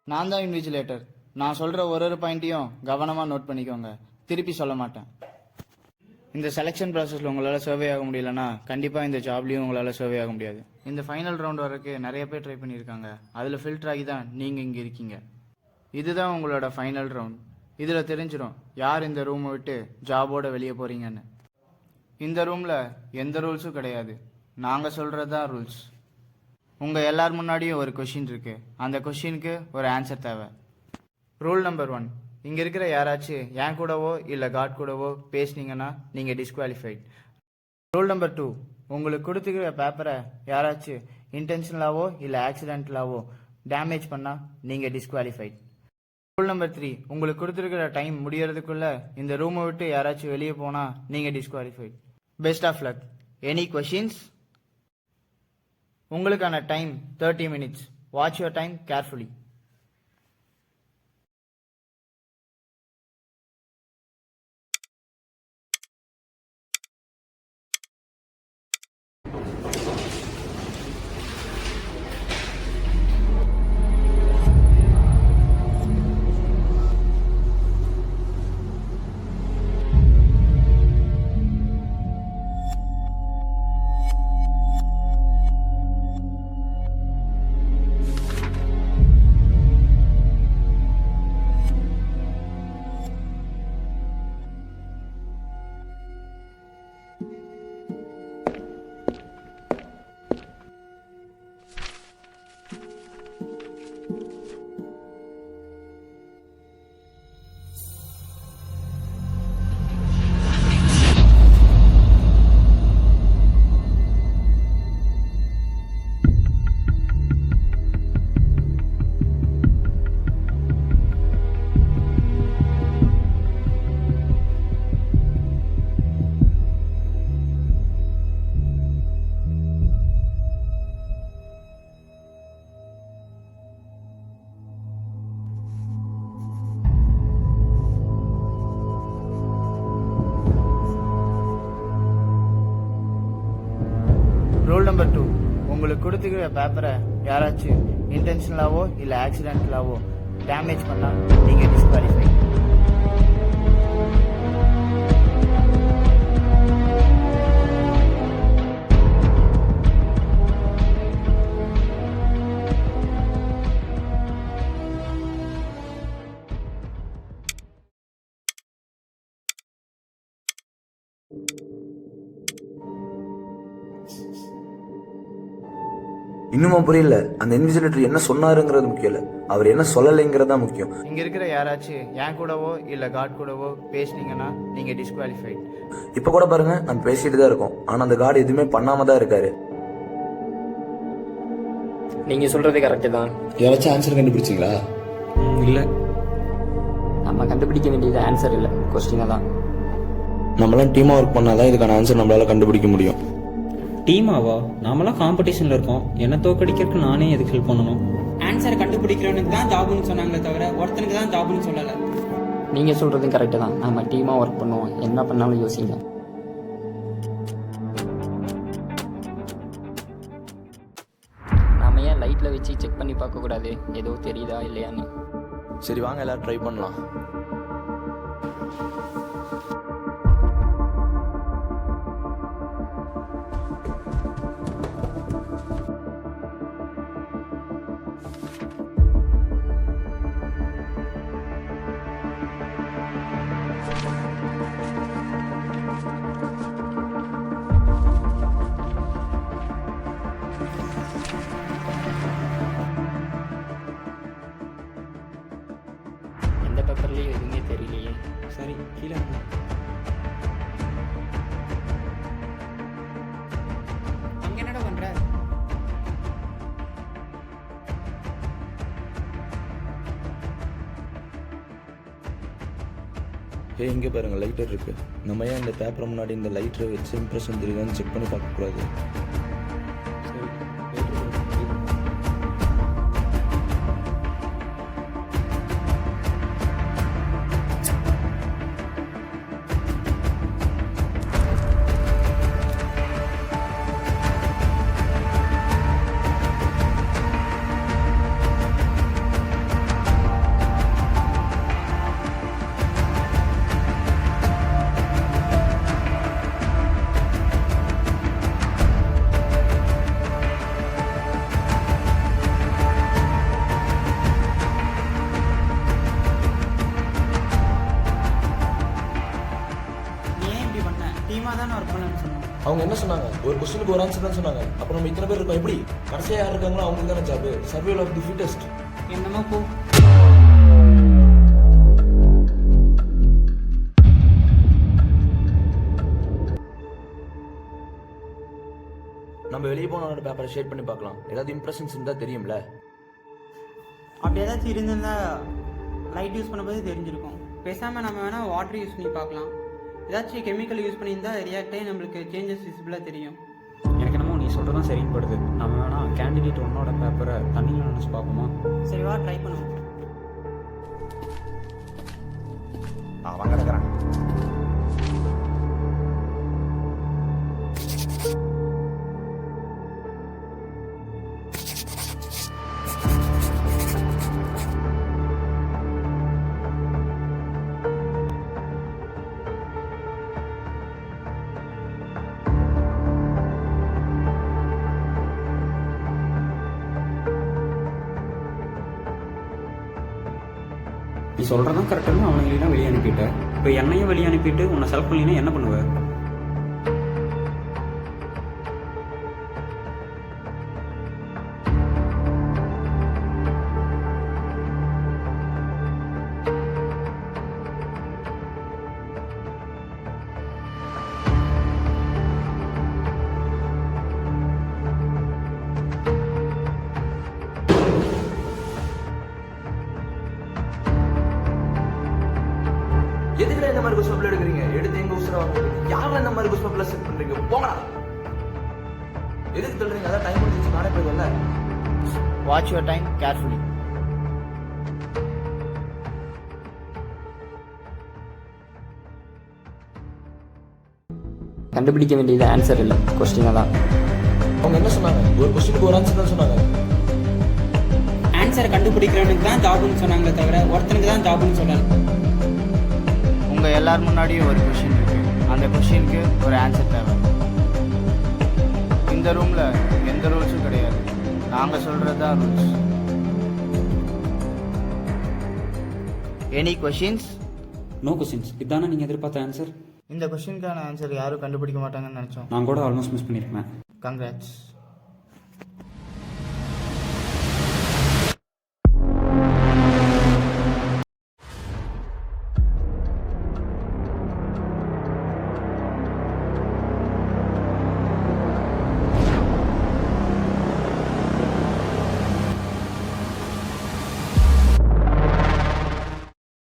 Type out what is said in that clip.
நான் தான் இன்விஜிலேட்டர். நான் சொல்கிற ஒரு பாயிண்ட்டையும் கவனமாக நோட் பண்ணிக்கோங்க. திருப்பி சொல்ல மாட்டேன். இந்த செலெக்ஷன் ப்ராசஸில் உங்களால் சர்வே ஆக முடியலன்னா கண்டிப்பாக இந்த ஜாப்லேயும் உங்களால் சர்வே ஆக முடியாது. இந்த ஃபைனல் ரவுண்ட் வரக்கு நிறைய பேர் ட்ரை பண்ணியிருக்காங்க. அதில் ஃபில்டர் ஆகி தான் நீங்கள் இங்கே இருக்கீங்க. இதுதான் உங்களோட ஃபைனல் ரவுண்ட். இதில் தெரிஞ்சிடும் யார் இந்த ரூமை விட்டு ஜாபோட வெளியே போகிறீங்கன்னு. இந்த ரூமில் எந்த ரூல்ஸும் கிடையாது. நாங்கள் சொல்கிறது தான் ரூல்ஸ். உங்கள் எல்லார் முன்னாடியும் ஒரு கொஷின் இருக்குது. அந்த கொஷினுக்கு ஒரு ஆன்சர் தேவை. ரூல் நம்பர் 1, இங்கே இருக்கிற யாராச்சும் என் கூடவோ இல்லை காட் கூடவோ பேசுனீங்கன்னா நீங்கள் டிஸ்குவாலிஃபைட். ரூல் நம்பர் 2, உங்களுக்கு கொடுத்துக்கிற பேப்பரை யாராச்சும் இன்டென்ஷனலாவோ இல்லை ஆக்சிடென்டலாவோ டேமேஜ் பண்ணால் நீங்கள் டிஸ்குவாலிஃபைட். ரூல் நம்பர் 3, உங்களுக்கு கொடுத்துருக்கிற டைம் முடியறதுக்குள்ளே இந்த ரூமை விட்டு யாராச்சும் வெளியே போனால் நீங்கள் disqualified. Best of luck. Any questions? உங்களுக்கான time 30 minutes. Watch your time carefully. Rule number 2, உங்களுக்கு கொடுத்துக்கிற பேப்பரை யாராச்சும் இன்டென்ஷனலாவோ இல்லை ஆக்சிடென்டலாவோ டேமேஜ் பண்ணால் நீங்கள் டிஸ்குவாலிஃபை. இன்னுமா புரியல? அந்த இன்விஜிலேட்டர் என்ன சொன்னாருங்கிறது முக்கியம் இல்ல, அவர் என்ன சொல்லலைங்கிறது தான் முக்கியம். இங்க இருக்கிற யாராச்சும் என் கூடவோ இல்ல காட் கூடவோ பேசுனீங்கன்னா நீங்க டிஸ்குவாலிஃபைட். இப்ப கூட பாருங்க, நம்ம பேசிட்டு தான் இருக்கோம், ஆனா அந்த காட் எதுவுமே பண்ணாம தான் இருக்காரு. நீங்க சொல்றது கரெக்ட் தான். யாராச்சும் ஆன்சர் கண்டுபிடிச்சிங்களா? இல்ல, நம்ம கண்டுபிடிக்க வேண்டியது ஆன்சர் இல்ல, கொஸ்டினை தான். நம்மளாம் டீமா ஒர்க் பண்ணாதான் இதுக்கான ஆன்சர் நம்மளால கண்டுபிடிக்க முடியும். டீமாவா? நாமெல்லாம் காம்படிஷன்ல இருக்கோம். என்ன தோக்கடிக்கிறதுக்கு நானே எதுக்கு ஹெல்ப் பண்ணணும்? ஆன்சர் கண்டுபிடிக்கிறவனுக்கு தான் ஜாப்னு சொன்னாங்களே தவிர ஒருத்தனுக்கு தான் ஜாப்னு சொல்லலை. நீங்க சொல்றதும் கரெக்ட் தான். நம்ம டீமா ஒர்க் பண்ணுவோம், என்ன பண்ணாலும் யோசிங்க. நாம ஏன் லைட்ல வச்சு செக் பண்ணி பார்க்க கூடாது, ஏதோ தெரியுதா இல்லையான்னு? சரி வாங்க எல்லாரும் ட்ரை பண்ணலாம். எந்த பேப்பர்லயும் எதுவுமே தெரியலையே. சரி, கீழே அங்க என்னடா பண்ற? இங்கே பாருங்க, லைட்டர் இருக்கு. நம்ம ஏன் இந்த பேப்பர் முன்னாடி இந்த லைட்டரை வச்சு இம்ப்ரெஷன் தெரியுதான்னு செக் பண்ணி பார்க்கக்கூடாது? சரி. என்ன சொன்னாங்க? ஒரு கொஸ்டினுக்கு ஒரு ஆன்சர் தான் சொன்னாங்க. அப்ப நம்ம இத்தனை பேர் இருக்கோம் எப்படி? கடைசியா யார் இருக்காங்களோ அவங்களுக்கு தானே job. Survival of the fittest. என்னமா போ. நம்ம வெளியே போனோட பேப்பரை ஷேர் பண்ணி பார்க்கலாம். ஏதாவது இம்ப்ரெஷன்ஸ் இருந்தா தெரியும்ல. அப்படி ஏதாச்சும் இருந்திருந்தா லைட் யூஸ் பண்ணும்போது தெரிஞ்சிருக்கும். பேசாமல் நம்ம வேணால் வாட்டர் யூஸ் பண்ணி பார்க்கலாம். ஏதாச்சும் கெமிக்கல் யூஸ் பண்ணியிருந்தா ரியாக்டே நம்மளுக்கு சேஞ்சஸ் விசிபிளாக தெரியும். எனக்கு என்னமோ நீ சொல்கிறதான் சரின்னு படுது. நம்ம வேணா கேண்டிடேட் ஒன்னோட பேப்பரை தண்ணியில் நினச்சி பார்ப்போமா? சரி வா ட்ரை பண்ணுவோம். அவன் கிடக்குறான். நீ சொல்கிறதான் கரெக்டாக அவனுங்களெல்லாம் வெளியே அனுப்பிட்ட. இப்போ என்னையும் வெளியே அனுப்பிட்டு உன்னை செலக்ட் பண்ணினா என்ன பண்ணுவ? எதுக்குடா இந்த மாதிரி கொஸ்டின் எடுக்கிறீங்க? எடுத்து எங்க உசுர வாங்க? யாரா இந்த மாதிரி கொஸ்டின் செட் பண்றீங்க? போங்கடா. எதுக்கு சொல்றீங்க? அதான் டைம் முடிஞ்சிச்சு, நானே போயிடுவேன்ல. Watch your time carefully. கண்டுபிடிக்க வேண்டியது ஆன்சர் இல்லை, கொஸ்டினை தான். அவங்க என்ன சொன்னாங்க? ஒரு கொஸ்டினுக்கு ஒரு ஆன்சர் தான் சொன்னாங்க. ஆன்சரை கண்டுபிடிக்கிறவனுக்கு தான் ஜாப்னு சொன்னாங்களே தவிர ஒருத்தனுக்கு தான் ஜாப்னு சொல்லலை. உங்கள் எல்லார் முன்னாடியும் ஒரு கொஷின் இருக்கு. அந்த கொஷினுக்கு ஒரு ஆன்சர் தேவை. இந்த ரூமில் எந்த ரூல்ஸும் கிடையாது. நாங்கள் சொல்கிறது தான் rules. Any questions? No questions. இதானே நீங்கள் எதிர்பார்த்த ஆன்சர்? இந்த கொஷினுக்கான ஆன்சர் யாரும் கண்டுபிடிக்க மாட்டாங்கன்னு நினச்சோம். நான் கூட ஆல்மோஸ்ட் மிஸ் பண்ணியிருப்பேன். கங்க்ராட்ஸ்.